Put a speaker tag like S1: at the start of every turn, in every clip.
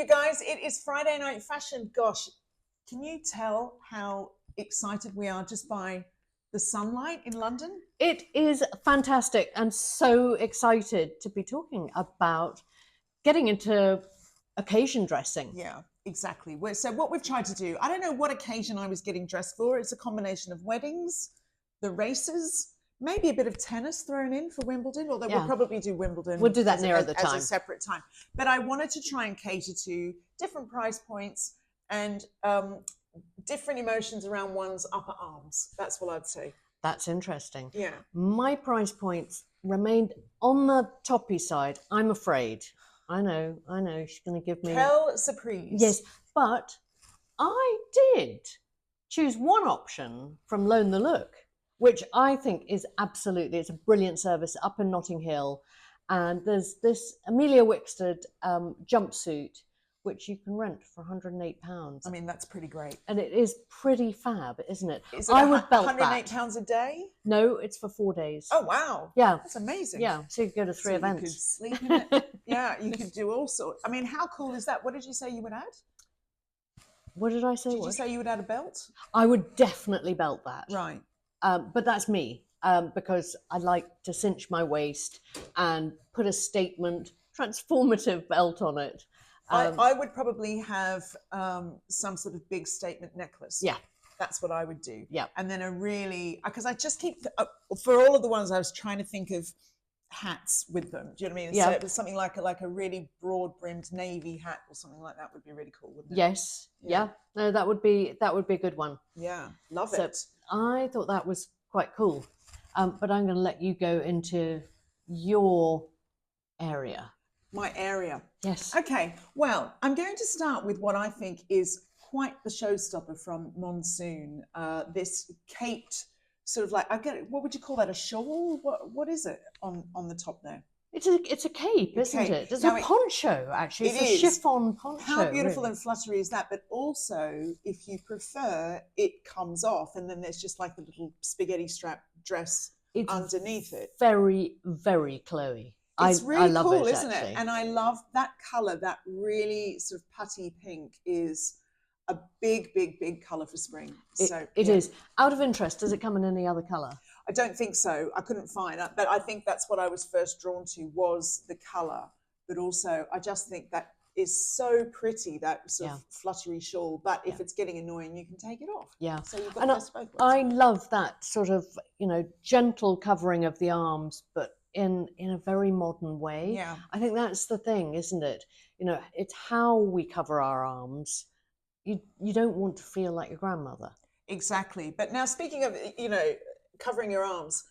S1: you guys. It is Friday Night Fashion. Gosh, can you tell how excited we are just by the sunlight in London?
S2: It is fantastic, and so excited to be talking about getting into occasion dressing.
S1: Yeah, exactly. So what we've tried to do, I don't know what occasion I was getting dressed for. It's a combination of weddings, the races, maybe a bit of tennis thrown in for Wimbledon, although we'll probably do Wimbledon.
S2: We'll do that nearer the time.
S1: As a separate time. But I wanted to try and cater to different price points and different emotions around one's upper arms. That's what I'd say.
S2: That's interesting.
S1: Yeah.
S2: My price points remained on the toppy side, I'm afraid. I know, she's going to give me...
S1: Quelle surprise.
S2: Yes, but I did choose one option from Loan the Look, which I think is absolutely, it's a brilliant service up in Notting Hill. And there's this Emilia Wickstead jumpsuit, which you can rent for £108.
S1: I mean, that's pretty great.
S2: And it is pretty fab, isn't it?
S1: Is it
S2: I would belt
S1: £108 a day?
S2: No, it's for 4 days.
S1: Oh, wow.
S2: Yeah.
S1: That's amazing.
S2: Yeah, so you could go to 3 events.
S1: You could sleep in it. Yeah, you could do all sorts. I mean, how cool is that? What did you say you would add?
S2: What did I say?
S1: Did you say you would add a belt?
S2: I would definitely belt that.
S1: Right.
S2: But that's me, because I like to cinch my waist and put a statement, transformative belt on it.
S1: I would probably have some sort of big statement necklace.
S2: Yeah.
S1: That's what I would do.
S2: Yeah.
S1: And then because I just keep, for all of the ones I was trying to think of hats with them. Do you know what I mean?
S2: Yeah.
S1: So it was something like a really broad brimmed navy hat or something like that would be really cool, wouldn't it?
S2: Yes. Yeah. No, that would be a good one.
S1: Yeah. Love it.
S2: I thought that was quite cool. But I'm going to let you go into your area.
S1: My area.
S2: Yes.
S1: Okay. Well, I'm going to start with what I think is quite the showstopper from Monsoon. This caped sort of what would you call that? A shawl? What is it on the top there?
S2: It's a cape, isn't it? It's a poncho, actually. It's a chiffon poncho.
S1: How beautiful and fluttery is that? But also, if you prefer, it comes off, and then there's just like the little spaghetti strap dress underneath it.
S2: Very, very Chloe.
S1: It's really
S2: I love
S1: cool,
S2: it,
S1: isn't it? And I love that colour. That really sort of putty pink is a big, big, big colour for spring.
S2: It is. Out of interest, does it come in any other colour?
S1: I don't think so. I couldn't find it, but I think that's what I was first drawn to was the colour. But also, I just think that is so pretty, that sort of fluttery shawl. But if it's getting annoying, you can take it off.
S2: Yeah.
S1: So you've got the best of both worlds.
S2: I love that sort of, gentle covering of the arms, but in a very modern way.
S1: Yeah.
S2: I think that's the thing, isn't it? It's how we cover our arms. You don't want to feel like your grandmother. Exactly.
S1: But now, speaking of, covering your arms,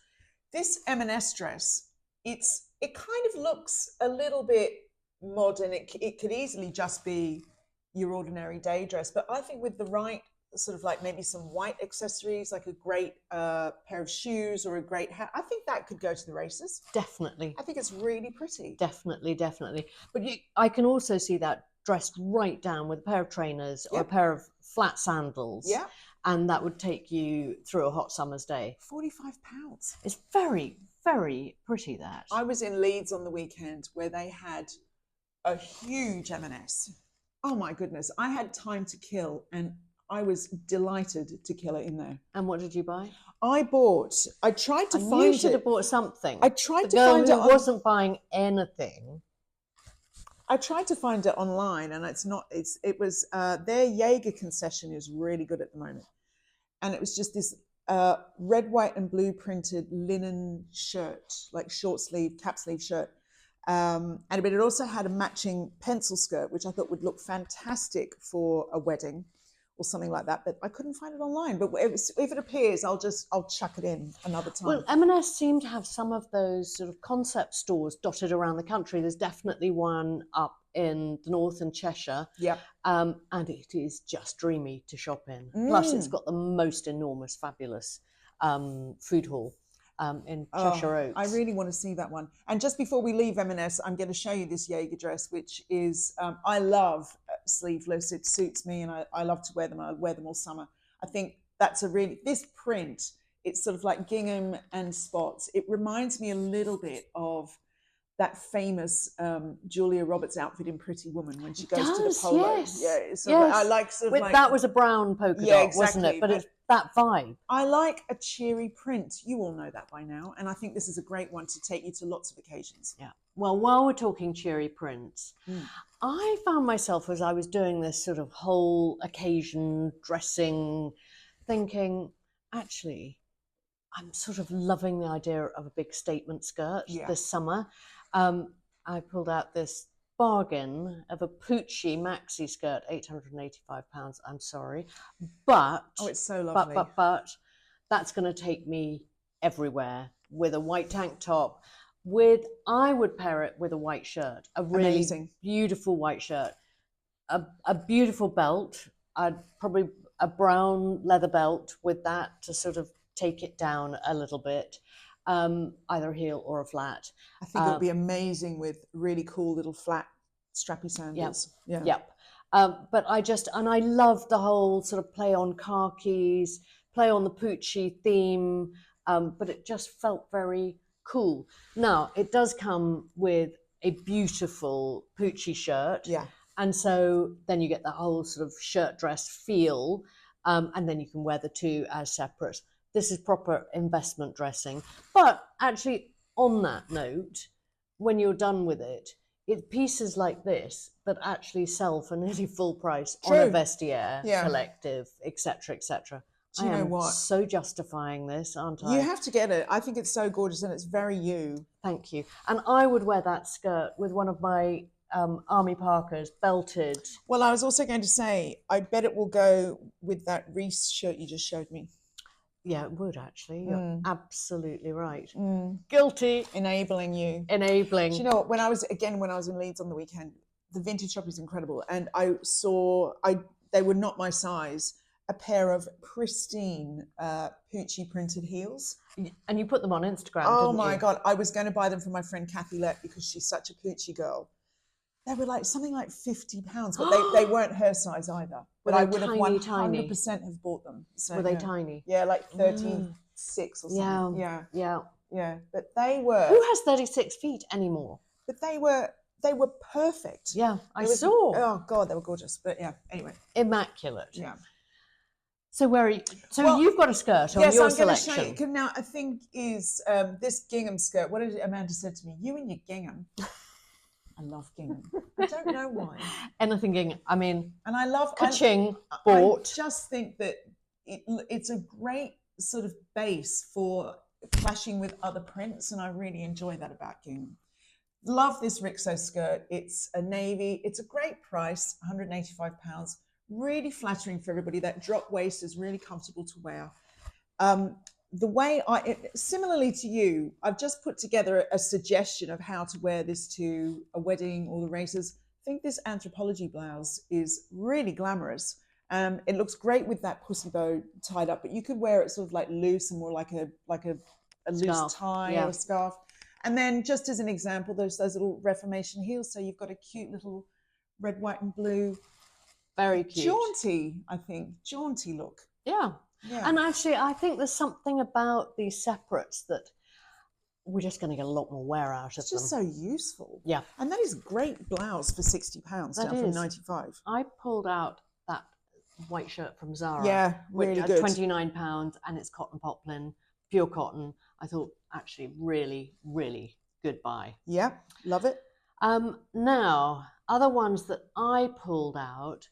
S1: this M&S dress, it kind of looks a little bit modern. It could easily just be your ordinary day dress, but I think with the right sort of like maybe some white accessories, like a great pair of shoes or a great hat, I think that could go to the races.
S2: Definitely.
S1: I think it's really pretty.
S2: Definitely. But I can also see that dressed right down with a pair of trainers or a pair of flat sandals.
S1: Yeah.
S2: And that would take you through a hot summer's day.
S1: £45.
S2: It's very, very pretty, that.
S1: I was in Leeds on the weekend where they had a huge M&S. Oh my goodness. I had time to kill and I was delighted to kill it in there.
S2: And what did you buy?
S1: I tried to find it.
S2: You should have bought something.
S1: I tried to find it.
S2: The girl who wasn't buying anything.
S1: I tried to find it online, and it was their Jaeger concession is really good at the moment, and it was just this red, white, and blue printed linen shirt, like short sleeve, cap sleeve shirt, but it also had a matching pencil skirt, which I thought would look fantastic for a wedding or something like that. But I couldn't find it online. But if it appears, I'll chuck it in another time.
S2: Well, M&S seem to have some of those sort of concept stores dotted around the country. There's definitely one up in the north in Cheshire.
S1: Yeah.
S2: And it is just dreamy to shop in. Plus, it's got the most enormous, fabulous food hall in Cheshire Oaks.
S1: I really want to see that one. And just before we leave M&S, I'm going to show you this Jaeger dress, which is, I love sleeveless. It suits me and I love to wear them. I wear them all summer. I think that's this print, it's sort of like gingham and spots. It reminds me a little bit of that famous Julia Roberts outfit in Pretty Woman when she goes to the
S2: does,
S1: polo.
S2: yes.
S1: Yeah, it's
S2: Yes.
S1: I like sort of like
S2: That was a brown polka
S1: Yeah,
S2: dot, wasn't
S1: exactly,
S2: it? But it's that vibe.
S1: I like a cheery print. You all know that by now, and I think this is a great one to take you to lots of occasions.
S2: Yeah. Well, while we're talking cheery prints, I found myself as I was doing this sort of whole occasion dressing, thinking, actually, I'm sort of loving the idea of a big statement skirt this summer. I pulled out this bargain of a Pucci maxi skirt, £885. I'm sorry, but
S1: it's so lovely.
S2: But that's going to take me everywhere with a white tank top. I would pair it with a white shirt, a really
S1: Amazing.
S2: beautiful white shirt, a beautiful belt. I'd probably a brown leather belt with that to sort of take it down a little bit, either a heel or a flat.
S1: I think it would be amazing with really cool little flat strappy sandals.
S2: Yep. But I love the whole sort of play on khakis, play on the Pucci theme, but it just felt very cool. Now, it does come with a beautiful Pucci shirt.
S1: Yeah.
S2: And so then you get the whole sort of shirt dress feel, and then you can wear the two as separate. This is proper investment dressing. But actually, on that note, when you're done with it, it's pieces like this that actually sell for nearly full price on a Vestiaire collective, etc., etc.
S1: Do you know what?
S2: So justifying this, aren't I?
S1: You have to get it. I think it's so gorgeous and it's very you.
S2: Thank you. And I would wear that skirt with one of my army parkas, belted.
S1: Well, I was also going to say, I bet it will go with that Reiss shirt you just showed me.
S2: Yeah, it would actually. You're absolutely right. Guilty.
S1: Enabling you.
S2: Enabling.
S1: Do you know what? When I was in Leeds on the weekend, the vintage shop is incredible. And I saw, they were not my size, a pair of pristine Pucci printed heels.
S2: And you put them on Instagram,
S1: Oh
S2: didn't
S1: my
S2: you?
S1: God. I was going to buy them for my friend Kathy Lett because she's such a Pucci girl. They were like something like £50, but they weren't her size either. But I would have 100% have bought them. So,
S2: were they tiny?
S1: Yeah, like 36 or something. Yeah. But they were.
S2: Who has 36 feet anymore?
S1: But they were perfect.
S2: Yeah, I saw.
S1: Oh God, they were gorgeous. But yeah, anyway.
S2: Immaculate.
S1: Yeah.
S2: So where are you? So you've got a skirt on your selection.
S1: Yes, I'm going to show you. Now, I think is this gingham skirt. What did Amanda said to me? You and your gingham. I love gingham. I don't know why.
S2: Anything gingham. I mean,
S1: and I love
S2: Ka-ching, bought.
S1: I just think that it's a great sort of base for clashing with other prints, and I really enjoy that about gingham. Love this Rixo skirt. It's a navy. It's a great price, £185. Really flattering for everybody. That drop waist is really comfortable to wear. The way similarly to you, I've just put together a suggestion of how to wear this to a wedding or the races. I think this Anthropologie blouse is really glamorous. It looks great with that pussy bow tied up, but you could wear it sort of like loose and more like a loose tie or a scarf. And then just as an example, there's those little Reformation heels. So you've got a cute little red, white and blue.
S2: Very cute.
S1: Jaunty look.
S2: Yeah. And actually, I think there's something about these separates that we're just going to get a lot more wear out of them.
S1: It's just so useful.
S2: Yeah.
S1: And that is great blouse for £60 down from £95.
S2: I pulled out that white shirt from Zara.
S1: Yeah, really good.
S2: £29, and it's cotton poplin, pure cotton. I thought, actually, really, really good buy.
S1: Yeah, love it.
S2: Now, other ones that I pulled out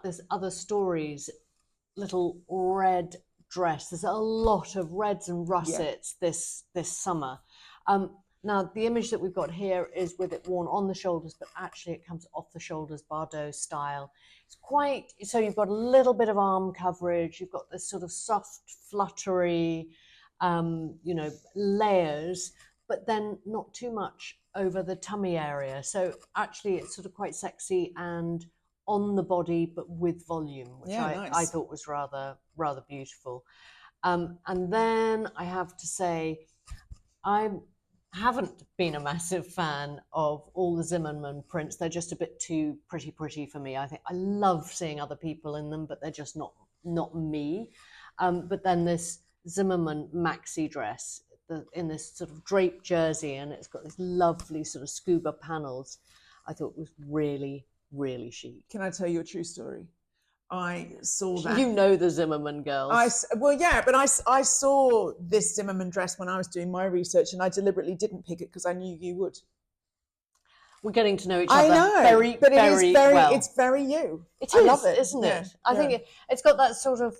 S2: this Other Stories little red dress. There's a lot of reds and russets this summer. Now, the image that we've got here is with it worn on the shoulders, but actually it comes off the shoulders, Bardot style. It's quite, so you've got a little bit of arm coverage. You've got this sort of soft, fluttery, layers, but then not too much over the tummy area. So actually it's sort of quite sexy and on the body, but with volume, which I thought was rather beautiful. And then I have to say, I haven't been a massive fan of all the Zimmerman prints. They're just a bit too pretty for me. I think I love seeing other people in them, but they're just not me. But then this Zimmerman maxi dress, in this sort of draped jersey, and it's got this lovely sort of scuba panels. I thought it was really, really chic.
S1: Can I tell you a true story? I saw that.
S2: You know the Zimmerman girls.
S1: I saw this Zimmerman dress when I was doing my research, and I deliberately didn't pick it because I knew you would.
S2: We're getting to know each
S1: I
S2: other
S1: know,
S2: very,
S1: but
S2: very well.
S1: It's very you.
S2: I
S1: love it,
S2: isn't it? I think it's got that sort of,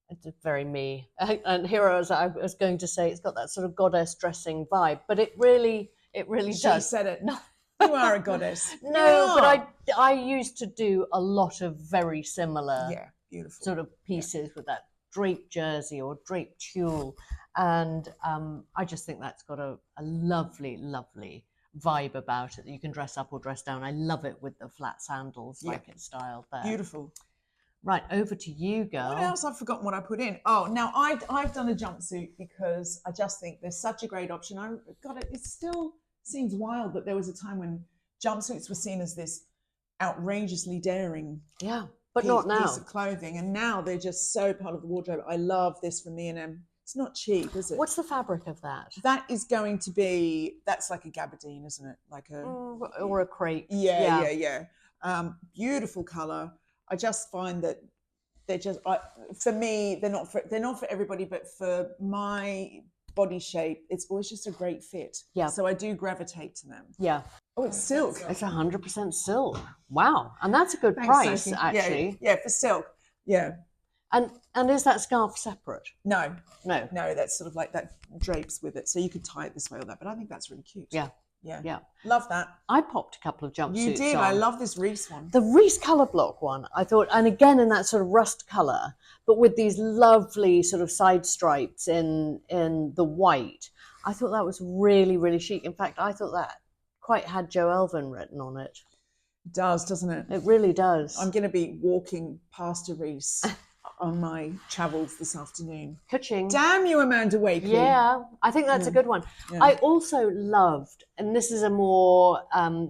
S2: it's very me. And here I was going to say, it's got that sort of goddess dressing vibe, but it really does.
S1: She said it. No, you are a goddess.
S2: No, but I used to do a lot of very similar
S1: beautiful
S2: sort of pieces with that draped jersey or draped tulle, and I just think that's got a lovely, lovely vibe about it that you can dress up or dress down. I love it with the flat sandals, like it's styled there.
S1: Beautiful.
S2: Right, over to you, girl.
S1: What else? I've forgotten what I put in. Oh, now I've done a jumpsuit because I just think there's such a great option. It still seems wild that there was a time when jumpsuits were seen as this outrageously daring
S2: but not now.
S1: Piece of clothing, and now they're just so part of the wardrobe. I love this from M&M. It's not cheap, is it?
S2: What's the fabric of that?
S1: That is going to be, that's like a gabardine, isn't it? Like a
S2: or a crepe.
S1: Yeah. Beautiful color. I just find that they're just for me, they're not for everybody, but for my body shape, it's always just a great fit.
S2: Yeah.
S1: So I do gravitate to them.
S2: Yeah.
S1: Oh, it's silk.
S2: It's 100% silk. Wow. And that's a good price,
S1: Sophie.
S2: actually.
S1: Yeah, for silk. Yeah.
S2: And is that scarf separate?
S1: No, that's sort of like that drapes with it. So you could tie it this way or that, but I think that's really cute.
S2: Yeah.
S1: Love that.
S2: I popped a couple of jumpsuits.
S1: You did.
S2: on.
S1: I love this Reiss one.
S2: The Reiss colour block one, I thought, and again in that sort of rust colour, but with these lovely sort of side stripes in the white. I thought that was really, really chic. In fact, I thought that quite had Joe Elvin written on it.
S1: It does, doesn't it?
S2: It really does.
S1: I'm going to be walking past a Reiss on my travels this afternoon.
S2: Kuching.
S1: Damn you, Amanda Wakeley.
S2: Yeah, I think that's a good one. Yeah. I also loved, and this is a more,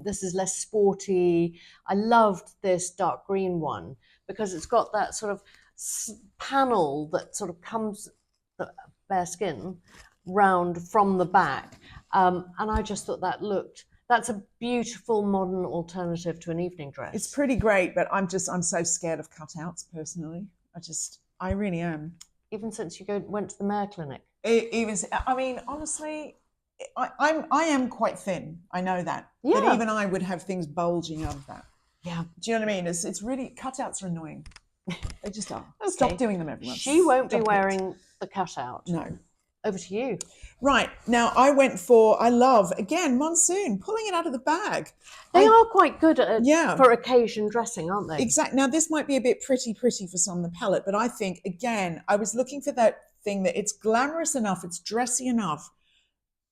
S2: this is less sporty. I loved this dark green one because it's got that sort of panel that sort of comes, bare skin, round from the back. And I just thought that's a beautiful modern alternative to an evening dress.
S1: It's pretty great, but I'm so scared of cutouts personally. I really am.
S2: Even since you went to the Mayo Clinic.
S1: Honestly, I am quite thin. I know that.
S2: Yeah.
S1: But even I would have things bulging out of that.
S2: Yeah.
S1: Do you know what I mean? It's really, cutouts are annoying. They just are. Okay. Stop doing them, everyone.
S2: She won't be wearing the cutout.
S1: No.
S2: Over to you.
S1: Right. Now, I love, again, Monsoon, pulling it out of the bag.
S2: They are quite good for occasion dressing, aren't they?
S1: Exactly. Now, this might be a bit pretty for some on the palette, but I think, again, I was looking for that thing that it's glamorous enough, it's dressy enough,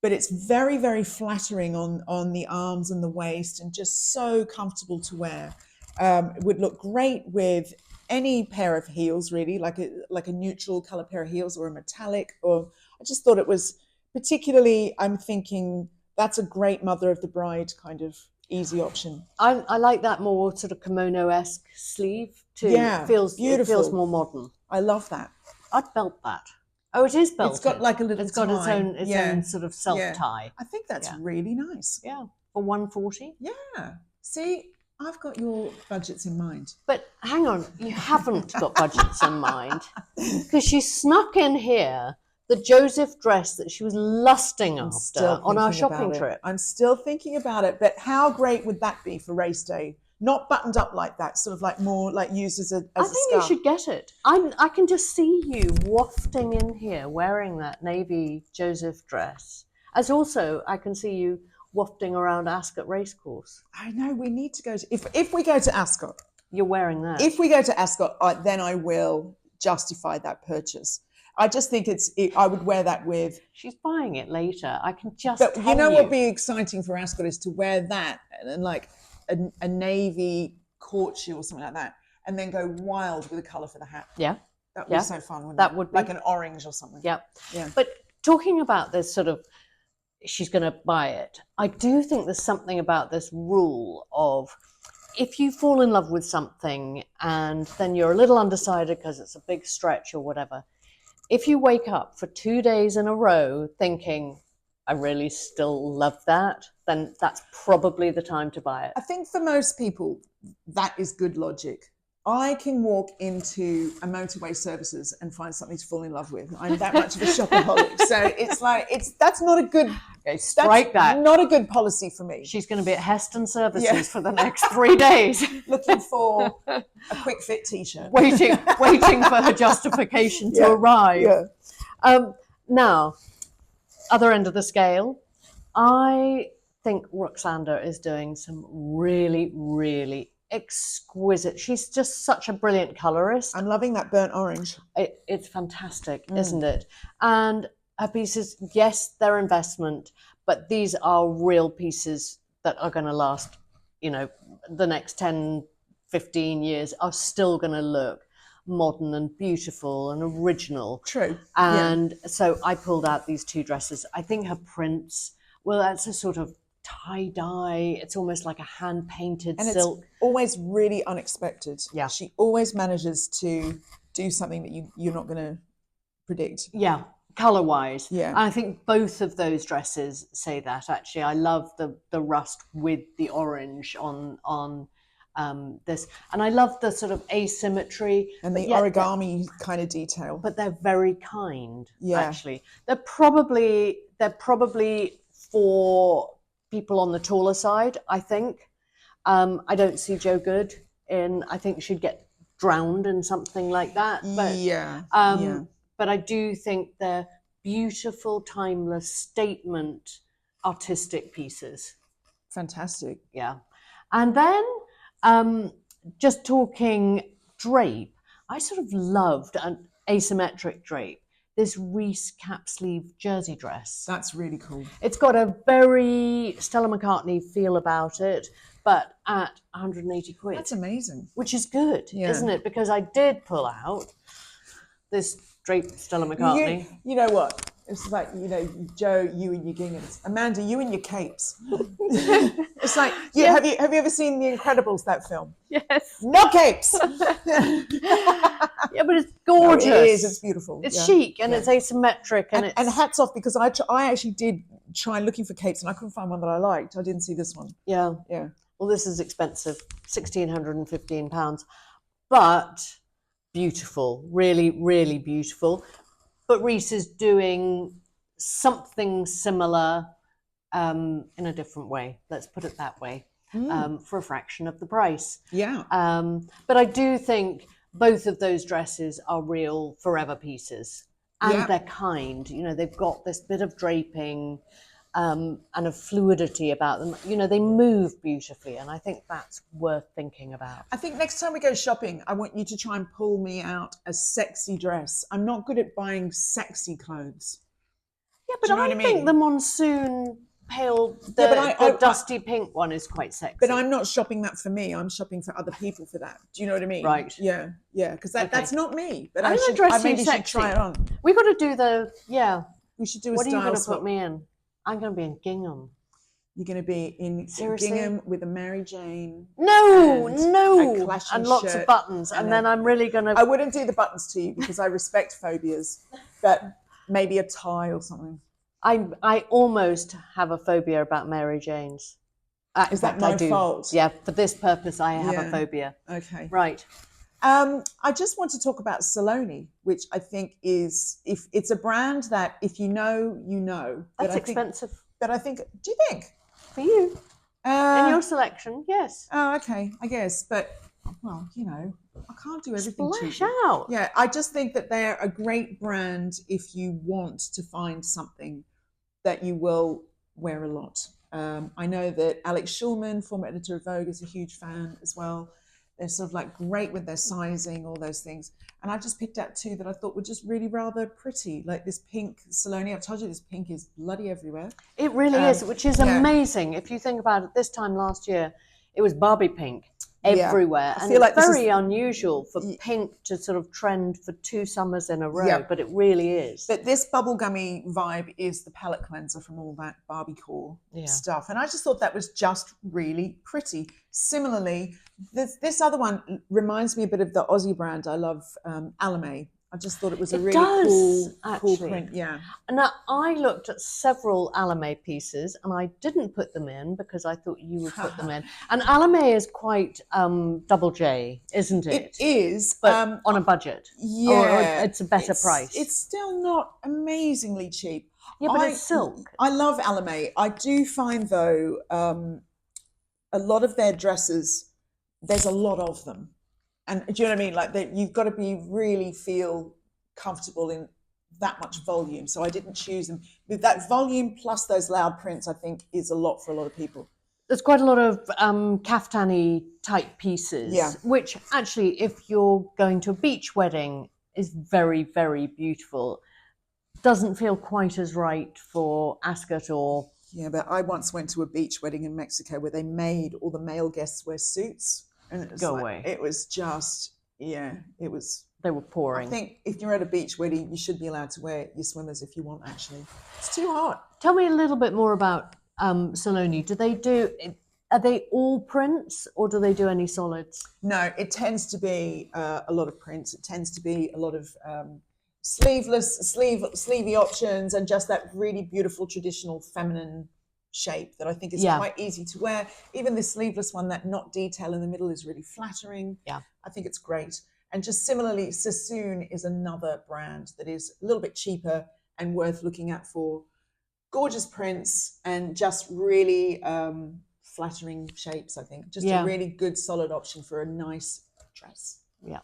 S1: but it's very, very flattering on the arms and the waist and just so comfortable to wear. It would look great with any pair of heels, really, like a neutral color pair of heels or a metallic, or I just thought it was particularly, I'm thinking that's a great mother of the bride kind of easy option.
S2: I like that more sort of kimono-esque sleeve too.
S1: Yeah,
S2: it feels
S1: beautiful.
S2: It feels more modern.
S1: I love that.
S2: I'd belt that. Oh, it is belted.
S1: It's got like a little
S2: It's got
S1: tie.
S2: its own sort of self-tie.
S1: I think that's really nice.
S2: Yeah, for $140.
S1: Yeah. See, I've got your budgets in mind.
S2: But hang on, you haven't got budgets in mind because she snuck in here the Joseph dress that she was lusting after on our shopping trip.
S1: I'm still thinking about it, but how great would that be for race day? Not buttoned up like that, sort of like more like used as a
S2: I think
S1: scarf.
S2: You should get it. I can just see you wafting in here wearing that navy Joseph dress. As also, I can see you wafting around Ascot Racecourse.
S1: I know, we need to go to, if we go to Ascot.
S2: You're wearing that.
S1: If we go to Ascot, then I will justify that purchase. I just think I would wear that with...
S2: She's buying it later. I can just
S1: But you know what would be exciting for Ascot is to wear that and like a navy courtship or something like that, and then go wild with a colour for the hat.
S2: Yeah.
S1: That would be so fun, wouldn't
S2: that
S1: it?
S2: Would be.
S1: Like an orange or something.
S2: Yeah.
S1: Yeah.
S2: But talking about this sort of, she's going to buy it, I do think there's something about this rule of if you fall in love with something and then you're a little undecided because it's a big stretch or whatever, if you wake up for 2 days in a row thinking, I really still love that, then that's probably the time to buy it.
S1: I think for most people, that is good logic. I can walk into a motorway services and find something to fall in love with. I'm that much of a shopaholic. So it's like, that's not a good,
S2: strike that.
S1: Not a good policy for me.
S2: She's going to be at Heston Services for the next 3 days.
S1: Looking for a quick fit t-shirt.
S2: waiting for her justification to arrive.
S1: Yeah.
S2: Now, other end of the scale, I think Roksanda is doing some really, really exquisite. She's just such a brilliant colorist.
S1: I'm loving that burnt orange.
S2: It's fantastic, isn't it? And her pieces, yes, they're investment, but these are real pieces that are going to last, you know, the next 10, 15 years are still going to look modern and beautiful and original.
S1: True.
S2: And so I pulled out these 2 dresses. I think her prints, well, that's a sort of tie-dye. It's almost like a hand-painted silk.
S1: It's always really unexpected.
S2: Yeah.
S1: She always manages to do something that you're not going to predict.
S2: Yeah, color-wise.
S1: Yeah.
S2: I think both of those dresses say that, actually. I love the rust with the orange on this. And I love the sort of asymmetry.
S1: And the origami kind of detail.
S2: But they're very kind, actually. They're probably for people on the taller side, I think. I don't see Joe Good in, I think she'd get drowned in something like that. But, but I do think they're beautiful, timeless, statement, artistic pieces.
S1: Fantastic.
S2: Yeah. And then just talking drape, I sort of loved an asymmetric drape. This Reiss cap sleeve jersey dress.
S1: That's really cool.
S2: It's got a very Stella McCartney feel about it, but at 180 quid.
S1: That's amazing.
S2: Which is good, isn't it? Because I did pull out this drape Stella McCartney.
S1: You know what? It's like, you know, Joe, you and your ginghams. Amanda, you and your capes. It's like, have you ever seen The Incredibles, that film?
S2: Yes.
S1: No capes.
S2: Yeah, but it's gorgeous.
S1: No, it is. It's beautiful.
S2: It's chic and it's asymmetric and
S1: hats off, because I actually did try looking for capes and I couldn't find one that I liked. I didn't see this one.
S2: Yeah.
S1: Yeah.
S2: Well, this is expensive, £1,615, but beautiful, really, really beautiful. But Reiss is doing something similar in a different way. Let's put it that way, for a fraction of the price.
S1: Yeah.
S2: But I do think both of those dresses are real forever pieces. And they're kind. You know, they've got this bit of draping and a fluidity about them. You know, they move beautifully. And I think that's worth thinking about.
S1: I think next time we go shopping, I want you to try and pull me out a sexy dress. I'm not good at buying sexy clothes.
S2: Yeah, but I think the monsoon pale, the dusty pink one is quite sexy.
S1: But I'm not shopping that for me. I'm shopping for other people for that. Do you know what I mean?
S2: Right.
S1: Yeah, yeah. Because that's not me. But
S2: I
S1: should try it on.
S2: We got to do
S1: we should do a
S2: what
S1: style
S2: are you going to
S1: swap.
S2: put me in? I'm going to be in gingham.
S1: You're going to be in gingham with a Mary Jane.
S2: No.
S1: And
S2: lots of buttons. And then I'm really going to...
S1: I wouldn't do the buttons to you because I respect phobias. But maybe a tie or something.
S2: I almost have a phobia about Mary Janes.
S1: Is that my fault?
S2: Yeah, for this purpose, I have a phobia.
S1: Okay.
S2: Right.
S1: I just want to talk about Saloni, which I think is, if it's a brand that if you know, you know.
S2: That's expensive.
S1: But I think, do you think?
S2: For you. In your selection, yes.
S1: Oh, okay, I guess. But, well, you know, I can't do everything
S2: Splash
S1: cheap.
S2: out.
S1: Yeah, I just think that they're a great brand if you want to find something that you will wear a lot. I know that Alex Schulman, former editor of Vogue, is a huge fan as well. They're sort of like great with their sizing, all those things. And I just picked out 2 that I thought were just really rather pretty, like this pink Saloni. I've told you this pink is bloody everywhere.
S2: It really is, which is amazing. If you think about it, this time last year, it was Barbie pink everywhere.
S1: I
S2: and
S1: feel
S2: it's
S1: like
S2: very unusual for pink to sort of trend for 2 summers in a row, but it really is.
S1: But this bubblegummy vibe is the palette cleanser from all that Barbie core stuff. And I just thought that was just really pretty. Similarly, this other one reminds me a bit of the Aussie brand I love, Alame. I just thought it was a
S2: It
S1: really
S2: does,
S1: cool
S2: actually.
S1: print. Yeah.
S2: Now, I looked at several Alame pieces and I didn't put them in because I thought you would put them in. And Alame is quite double J, isn't it?
S1: It is.
S2: But on a budget.
S1: Yeah.
S2: Or it's a better price.
S1: It's still not amazingly cheap.
S2: Yeah, but it's silk.
S1: I love Alame. I do find, though, a lot of their dresses, there's a lot of them. And do you know what I mean? Like, you've got to really feel comfortable in that much volume. So I didn't choose them. With that volume plus those loud prints, I think is a lot for a lot of people.
S2: There's quite a lot of kaftani type pieces,
S1: Yeah.
S2: which actually, if you're going to a beach wedding, is very, very beautiful. Doesn't feel quite as right for ascot or...
S1: Yeah, but I once went to a beach wedding in Mexico where they made all the male guests wear suits. And it was
S2: away.
S1: It was just, it was...
S2: They were pouring.
S1: I think if you're at a beach wedding, you should be allowed to wear your swimmers if you want, actually. It's too hot.
S2: Tell me a little bit more about Saloni. Are they all prints or do they do any solids?
S1: No, it tends to be a lot of prints. It tends to be a lot of sleevey options and just that really beautiful traditional feminine shape that I think is quite easy to wear. Even the sleeveless one, that knot detail in the middle is really flattering.
S2: Yeah.
S1: I think it's great. And just similarly, Sassoon is another brand that is a little bit cheaper and worth looking at for gorgeous prints and just really flattering shapes, I think. Just a really good solid option for a nice dress.
S2: Yeah.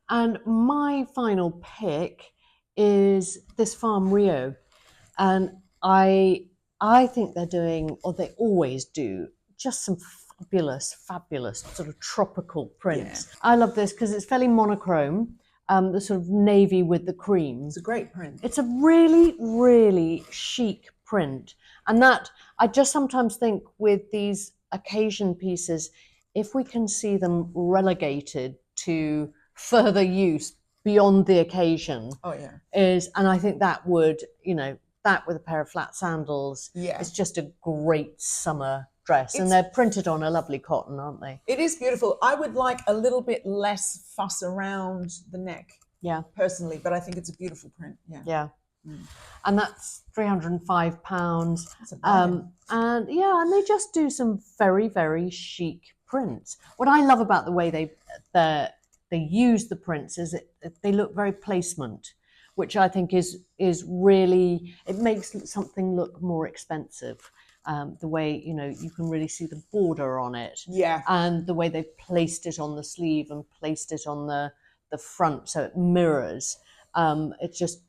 S2: And my final pick is this Farm Rio. And I think they're doing, or they always do, just some fabulous sort of tropical prints. Yeah. I love this because it's fairly monochrome, the sort of navy with the cream.
S1: It's a great print.
S2: It's a really, really chic print. And that, I just sometimes think with these occasion pieces, if we can see them relegated to further use beyond the occasion, and I think that would, that with a pair of flat sandals, it's just a great summer dress. And they're printed on a lovely cotton, aren't they?
S1: It is beautiful. I would like a little bit less fuss around the neck, personally, but I think it's a beautiful print.
S2: Yeah. And that's £305. And they just do some very, very chic prints. What I love about the way they use the prints is they look very placement, which I think is really, it makes something look more expensive. The way, you can really see the border on it.
S1: Yeah.
S2: And the way they've placed it on the sleeve and placed it on the front so it mirrors. It's just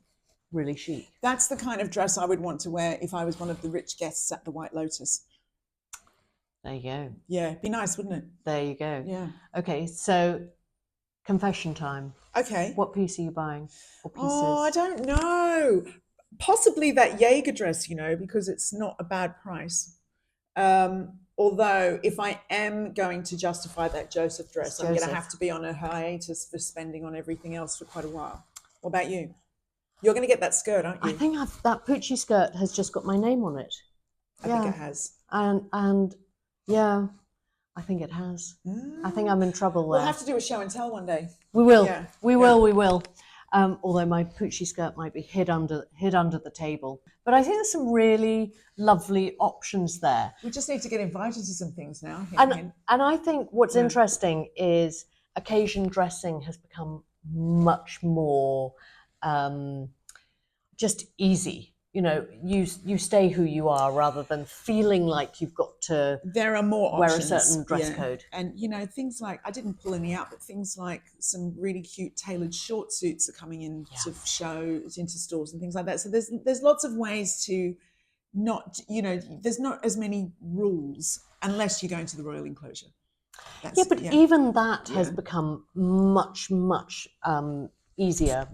S2: really chic.
S1: That's the kind of dress I would want to wear if I was one of the rich guests at the White Lotus.
S2: There you go.
S1: Yeah, be nice, wouldn't it?
S2: There you go.
S1: Yeah.
S2: Okay, so confession time.
S1: Okay.
S2: What piece are you buying? Or pieces?
S1: Oh, I don't know. Possibly that Jaeger dress, because it's not a bad price. Although if I am going to justify that Joseph dress, I'm going to have to be on a hiatus for spending on everything else for quite a while. What about you? You're going to get that skirt, aren't you?
S2: I think that Pucci skirt has just got my name on it.
S1: I think it has.
S2: And yeah, I think it has. I think I'm in trouble there.
S1: We'll have to do a show and tell one day.
S2: We will. Yeah. We will. Although my Pucci skirt might be hid under the table. But I think there's some really lovely options there.
S1: We just need to get invited to some things now.
S2: And I think what's interesting is occasion dressing has become much more just easy. You stay who you are rather than feeling like you've got to
S1: there are more
S2: wear
S1: options.
S2: A certain dress code.
S1: And things like, I didn't pull any out, but things like some really cute tailored short suits are coming in to shows into stores and things like that. So there's lots of ways to not, there's not as many rules unless you're going to the Royal Enclosure.
S2: Even that has become much easier.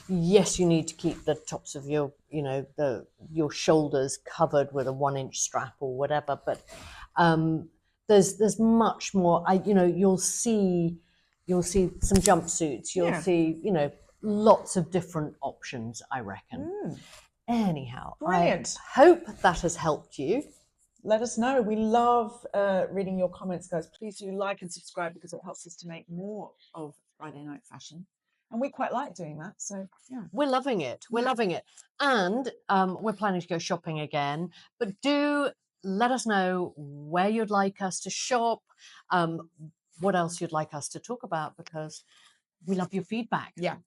S2: Yes, you need to keep the tops of your your shoulders covered with a 1-inch strap or whatever, but there's much more. You'll see some jumpsuits, you'll see lots of different options, I reckon. Anyhow,
S1: brilliant.
S2: I hope that has helped you.
S1: Let us know. We love reading your comments, guys. Please do like and subscribe because it helps us to make more of Friday Night Fashion. And we quite like doing that. So yeah.
S2: We're loving it. We're loving it. And we're planning to go shopping again. But do let us know where you'd like us to shop, what else you'd like us to talk about, because we love your feedback.
S1: Yeah.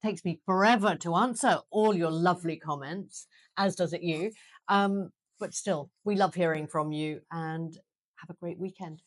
S2: Takes me forever to answer all your lovely comments, as does it you. But still, we love hearing from you, and have a great weekend.